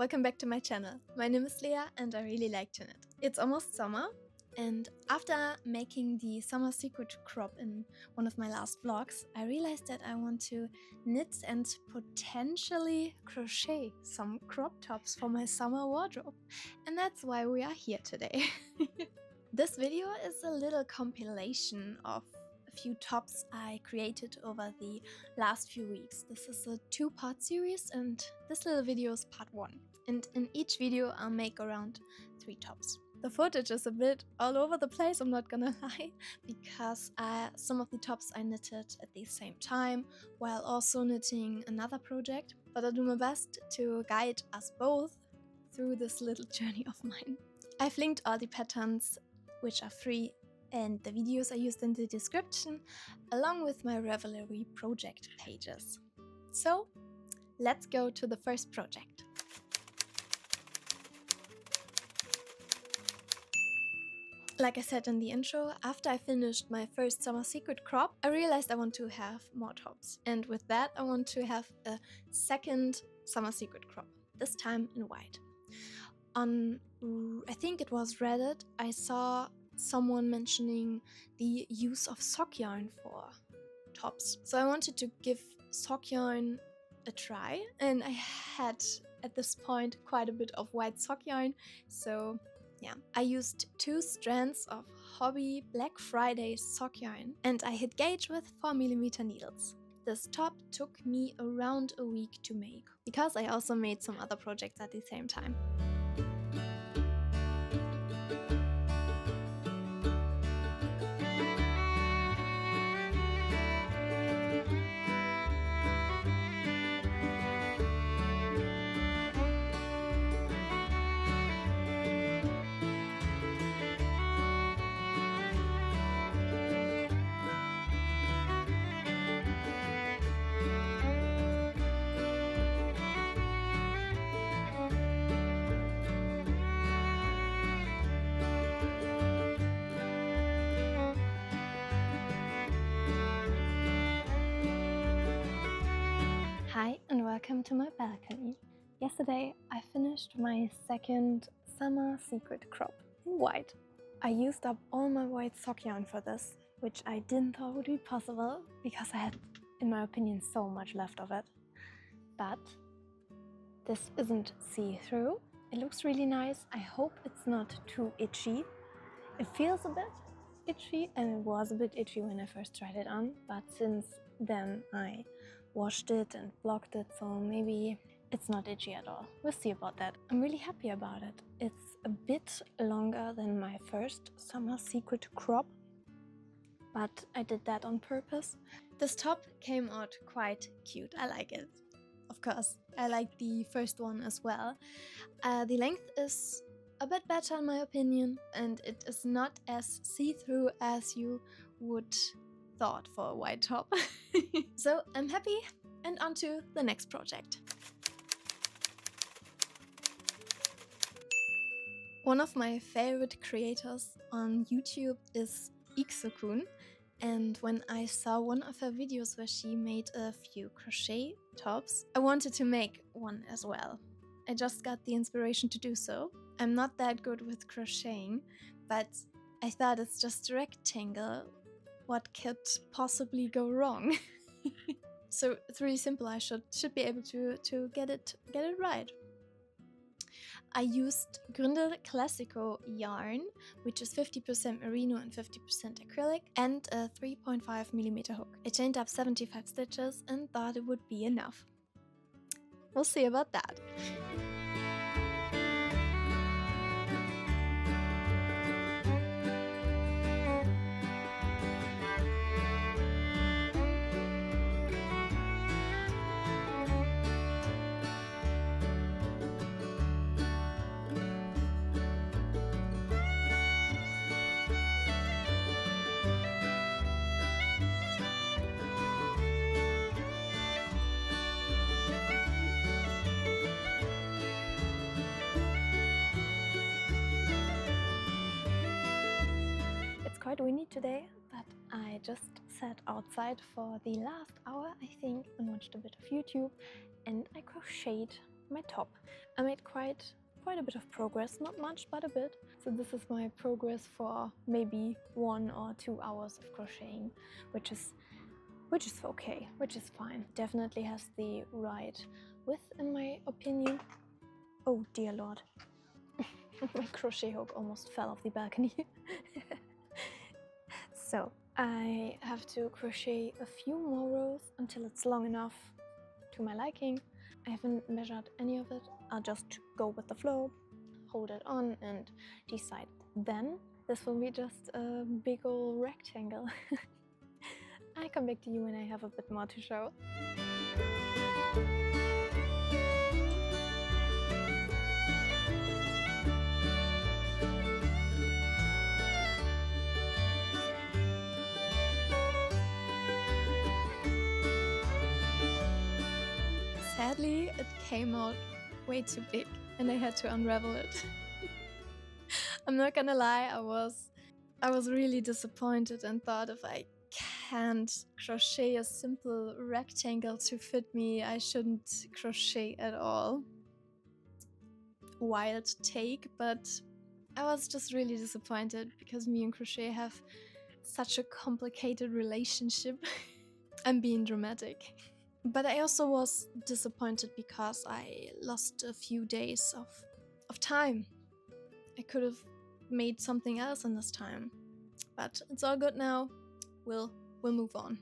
Welcome back to my channel. My name is Lea and I really like to knit. It's almost summer, and after making the summer secret crop in one of my last vlogs, I realized that I want to knit and potentially crochet some crop tops for my summer wardrobe. And that's why we are here today. This video is a little compilation of a few tops I created over the last few weeks. This is a 2-part series and this little video is part 1. And in each video I'll make around 3 tops. The footage is a bit all over the place, I'm not gonna lie, because some of the tops I knitted at the same time while also knitting another project. But I'll do my best to guide us both through this little journey of mine. I've linked all the patterns, which are free, and the videos I used in the description, along with my Ravelry project pages. So, let's go to the first project. Like I said in the intro, after I finished my first summer secret crop, I realized I want to have more tops. And with that, I want to have a second summer secret crop, this time in white. On, I think it was Reddit, I saw someone mentioning the use of sock yarn for tops. So I wanted to give sock yarn a try, and I had at this point quite a bit of white sock yarn. So yeah, I used 2 strands of Hobby Black Friday sock yarn and I hit gauge with 4mm needles. This top took me around a week to make, because I also made some other projects at the same time. Hi and welcome to my balcony. Yesterday I finished my second summer secret crop in white. I used up all my white sock yarn for this, which I didn't thought would be possible because I had, in my opinion, so much left of it. But this isn't see-through. It looks really nice. I hope it's not too itchy. It feels a bit itchy, and it was a bit itchy when I first tried it on, but since then I washed it and blocked it, so maybe it's not itchy at all. We'll see about that. I'm really happy about it. It's a bit longer than my first summer secret crop, but I did that on purpose. This top came out quite cute. I like it. Of course, I like the first one as well. The length is a bit better in my opinion, and it is not as see-through as you would thought for a white top. So I'm happy, and on to the next project. One of my favorite creators on YouTube is ixokun, and when I saw one of her videos where she made a few crochet tops, I wanted to make one as well. I just got the inspiration to do so. I'm not that good with crocheting, but I thought it's just a rectangle. What could possibly go wrong? So it's really simple. I should be able to get it right. I used Gründe Classico yarn, which is 50% merino and 50% acrylic, and a 3.5mm hook. I chained up 75 stitches and thought it would be enough. We'll see about that. Quite windy today, but I just sat outside for the last hour, I think, and watched a bit of YouTube, and I crocheted my top. I made quite a bit of progress, not much, but a bit. So this is my progress for maybe 1 or 2 hours of crocheting, which is okay, which is fine. Definitely has the right width in my opinion. Oh dear Lord. My crochet hook almost fell off the balcony. So I have to crochet a few more rows until it's long enough to my liking. I haven't measured any of it. I'll just go with the flow, hold it on and decide. Then this will be just a big old rectangle. I come back to you when I have a bit more to show. Sadly, it came out way too big and I had to unravel it. I'm not gonna lie, I was really disappointed and thought if I can't crochet a simple rectangle to fit me, I shouldn't crochet at all. Wild take, but I was just really disappointed because me and crochet have such a complicated relationship. I'm being dramatic. But I also was disappointed because I lost a few days of time. I could have made something else in this time. But it's all good now. We'll move on.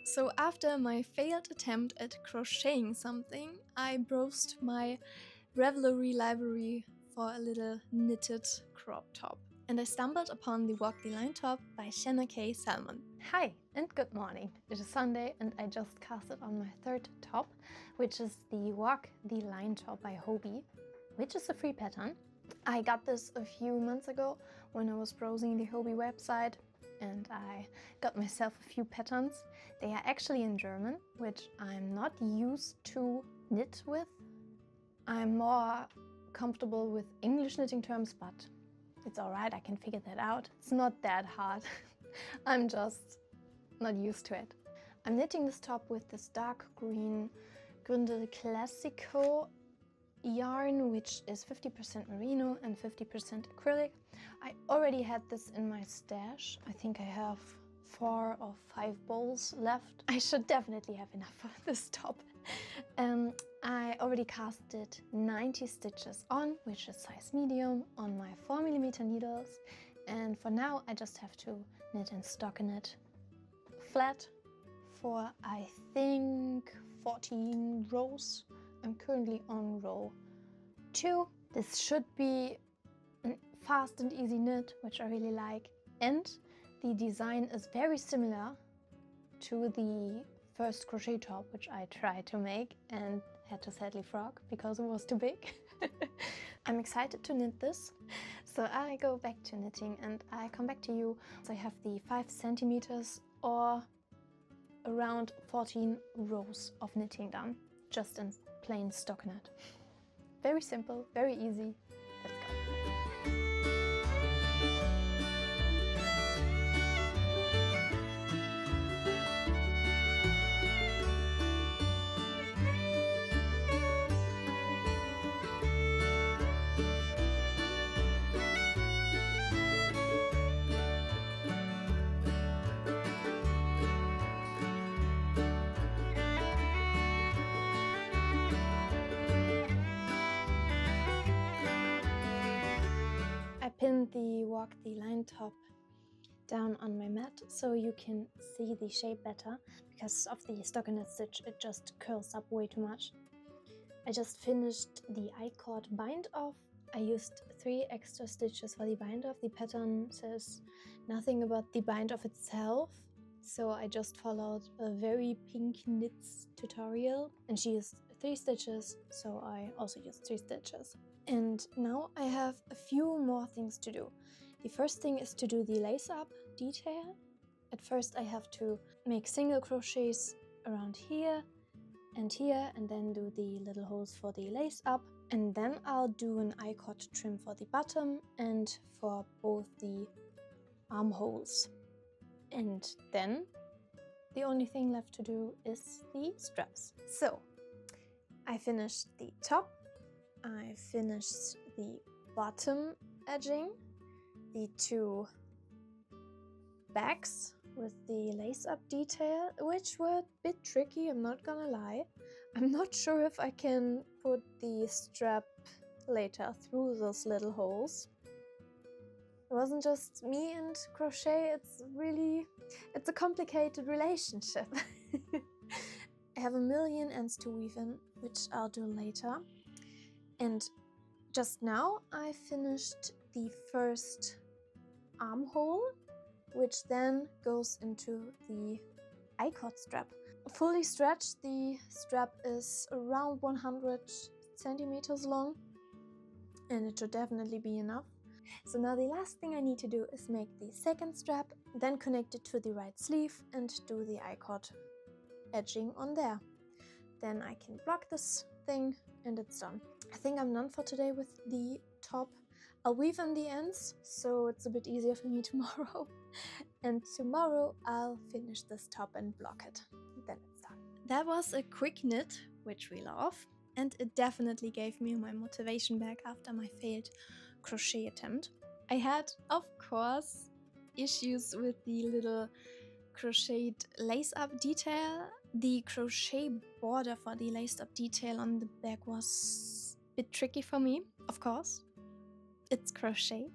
So after my failed attempt at crocheting something, I browsed my Ravelry library for a little knitted crop top. And I stumbled upon the Walk the Line top by ShanaKay Salmon. Hi and good morning. It is Sunday and I just casted on my third top, which is the Walk the Line top by Hobie, which is a free pattern. I got this a few months ago when I was browsing the Hobie website and I got myself a few patterns. They are actually in German, which I'm not used to knit with. I'm more comfortable with English knitting terms, but it's alright, I can figure that out. It's not that hard. I'm just not used to it. I'm knitting this top with this dark green Gründe Classico yarn, which is 50% merino and 50% acrylic. I already had this in my stash. I think I have 4 or 5 bowls left. I should definitely have enough for this top. I already casted 90 stitches on, which is size medium, on my 4mm needles. And for now, I just have to knit and stockinette flat for, I think, 14 rows. I'm currently on row 2. This should be a fast and easy knit, which I really like. And the design is very similar to the first crochet top, which I tried to make and had to sadly frog because it was too big. I'm excited to knit this. So I go back to knitting and I come back to you. So I have the 5 centimeters or around 14 rows of knitting done, just in plain stockinette. Very simple, very easy. Let's go. I pinned the Walk the Line top down on my mat so you can see the shape better. Because of the stockinette stitch, it just curls up way too much. I just finished the I-cord bind off. I used 3 extra stitches for the bind off. The pattern says nothing about the bind off itself, so I just followed a very pink knits tutorial and she used 3 stitches, so I also used 3 stitches. And now I have a few more things to do. The first thing is to do the lace up detail. At first I have to make single crochets around here, and then do the little holes for the lace up. And then I'll do an I-cord trim for the bottom and for both the armholes. And then The only thing left to do is the straps. So I finished the top, I finished the bottom edging, the two backs with the lace-up detail, which were a bit tricky, I'm not gonna lie. I'm not sure if I can put the strap later through those little holes. It wasn't just me and crochet, it's a complicated relationship. I have a million ends to weave in, which I'll do later. And just now I finished the first armhole, which then goes into the ixokun strap. Fully stretched, the strap is around 100 centimeters long, and it should definitely be enough. So now the last thing I need to do is make the second strap, then connect it to the right sleeve and do the ixokun edging on there. Then I can block this thing and it's done. I think I'm done for today with the top. I'll weave in the ends, so it's a bit easier for me tomorrow. And tomorrow I'll finish this top and block it. Then it's done. That was a quick knit, which we love. And it definitely gave me my motivation back after my failed crochet attempt. I had, of course, issues with the little crocheted lace-up detail. The crochet border for the laced-up detail on the back was a bit tricky for me, of course. It's crochet.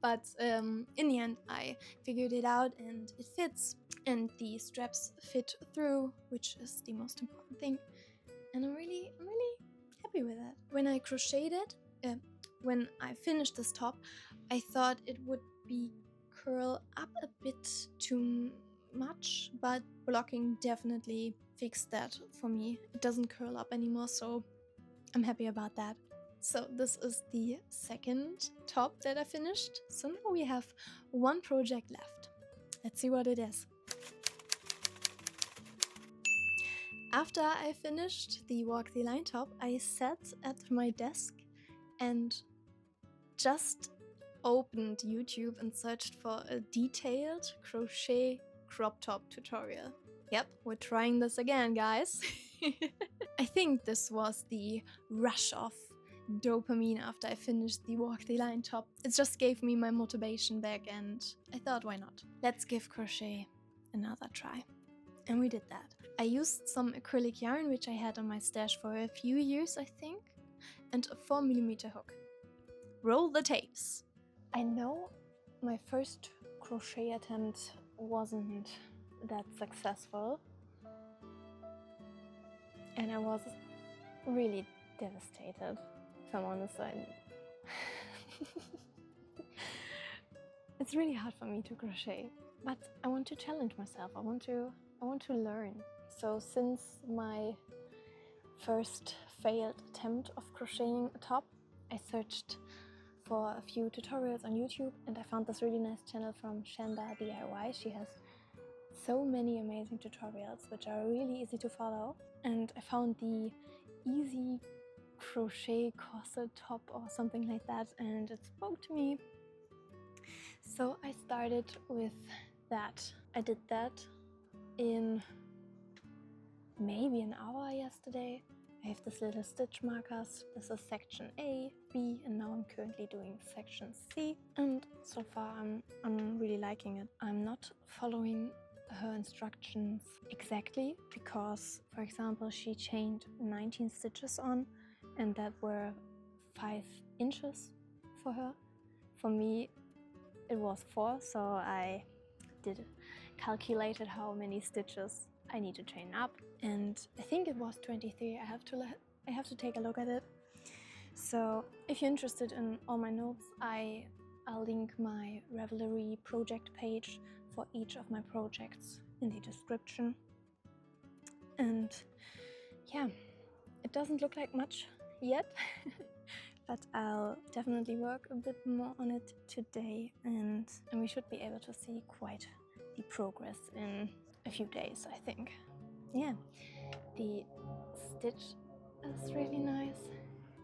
But in the end I figured it out and it fits. And the straps fit through, which is the most important thing. And I'm really happy with that. When I crocheted it, when I finished this top, I thought it would be curl up a bit too much, but blocking definitely fixed that for me. It doesn't curl up anymore, so I'm happy about that. So this is the second top that I finished. So now we have one project left. Let's see what it is. After I finished the Walk the Line top, I sat at my desk and just opened YouTube and searched for a detailed crochet crop top tutorial. Yep, we're trying this again, guys. I think this was the rush of dopamine after I finished the Walk the Line top. It just gave me my motivation back and I thought, why not? Let's give crochet another try. And we did that. I used some acrylic yarn, which I had on my stash for a few years, I think, and a 4mm hook. Roll the tapes. I know my first crochet attempt wasn't that successful, and I was really devastated, if I'm honest. It's really hard for me to crochet, but I want to challenge myself. I want to learn. So since my first failed attempt of crocheting a top, I searched for a few tutorials on YouTube and I found this really nice channel from Chenda DIY. She has so many amazing tutorials which are really easy to follow, and I found the easy crochet corset top or something like that and it spoke to me. So I started with that. I did that in maybe an hour yesterday. I have this little stitch markers. This is section A, B, and now I'm currently doing section C. And so far I'm really liking it. I'm not following her instructions exactly because, for example, she chained 19 stitches on and that were 5 inches for her. For me it was 4, so I calculated how many stitches I need to chain up, and I think it was 23. I have to take a look at it. So if you're interested in all my notes, I'll link my Ravelry project page for each of my projects in the description. And yeah, it doesn't look like much yet, but I'll definitely work a bit more on it today, and we should be able to see quite the progress in a few days, I think. Yeah, the stitch is really nice.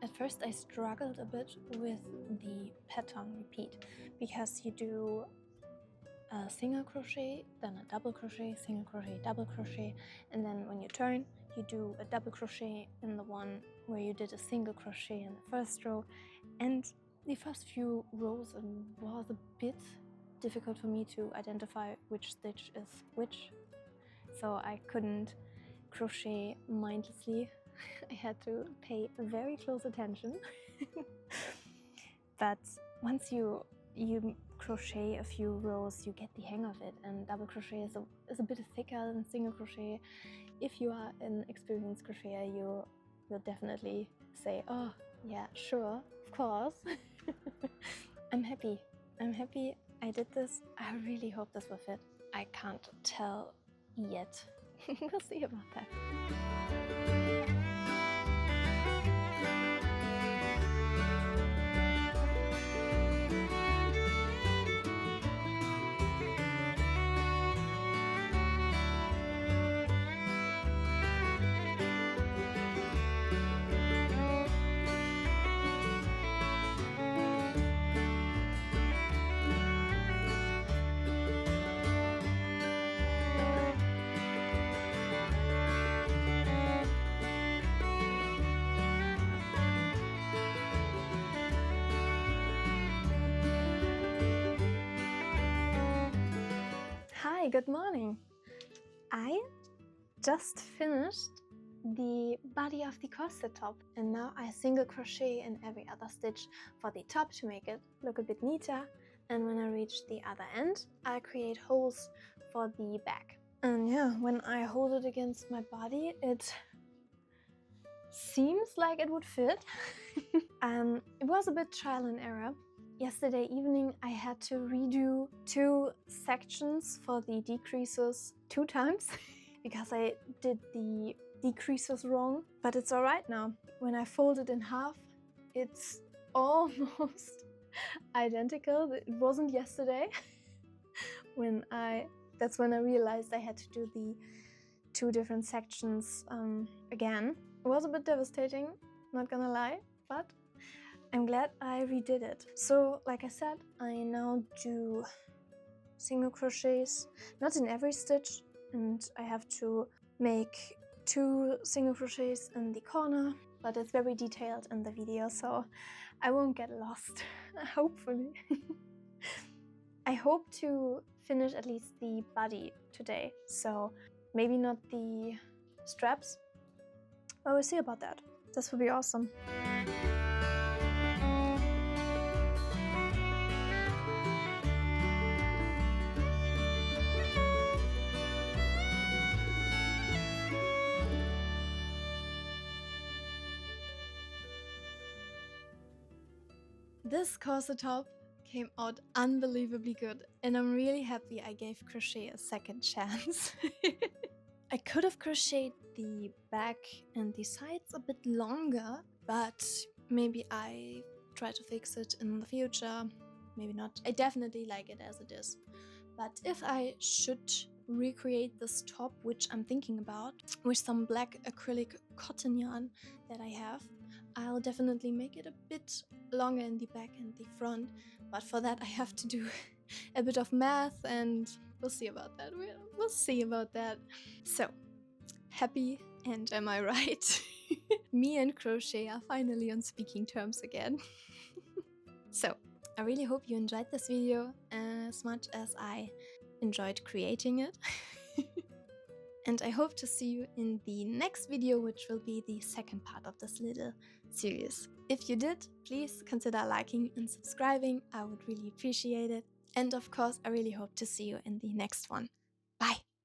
At first I struggled a bit with the pattern repeat because you do a single crochet, then a double crochet, single crochet, double crochet, and then when you turn, you do a double crochet in the one where you did a single crochet in the first row. And the first few rows was a bit difficult for me to identify which stitch is which, so I couldn't crochet mindlessly. I had to pay very close attention. But once you crochet a few rows, you get the hang of it, and double crochet is a bit thicker than single crochet. If you are an experienced crocheter, you will definitely say, oh yeah, sure, of course. I'm happy I did this. I really hope this will fit. I can't tell yet. We'll see about that. Hi, good morning. I just finished the body of the corset top, and now I single crochet in every other stitch for the top to make it look a bit neater, and when I reach the other end, I create holes for the back. And yeah, when I hold it against my body, it seems like it would fit. It was a bit trial and error. Yesterday evening I had to redo 2 sections for the decreases 2 times because I did the decreases wrong, but it's alright now. When I fold it in half, it's almost identical. It wasn't yesterday. That's when I realized I had to do the 2 different sections again. It was a bit devastating, not gonna lie, but I'm glad I redid it. So, like I said, I now do single crochets, not in every stitch, and I have to make 2 single crochets in the corner, but it's very detailed in the video, so I won't get lost, hopefully. I hope to finish at least the body today, so maybe not the straps, but we'll see about that. This would be awesome. This corset top came out unbelievably good, and I'm really happy I gave crochet a second chance. I could have crocheted the back and the sides a bit longer, but maybe I try to fix it in the future, maybe not. I definitely like it as it is, but if I should recreate this top, which I'm thinking about, with some black acrylic cotton yarn that I have, I'll definitely make it a bit longer in the back and the front, but for that I have to do a bit of math, and we'll see about that. We'll see about that. So, happy, and am I right? Me and crochet are finally on speaking terms again. So, I really hope you enjoyed this video as much as I enjoyed creating it. And I hope to see you in the next video, which will be the second part of this little series. If you did, please consider liking and subscribing. I would really appreciate it. And of course, I really hope to see you in the next one.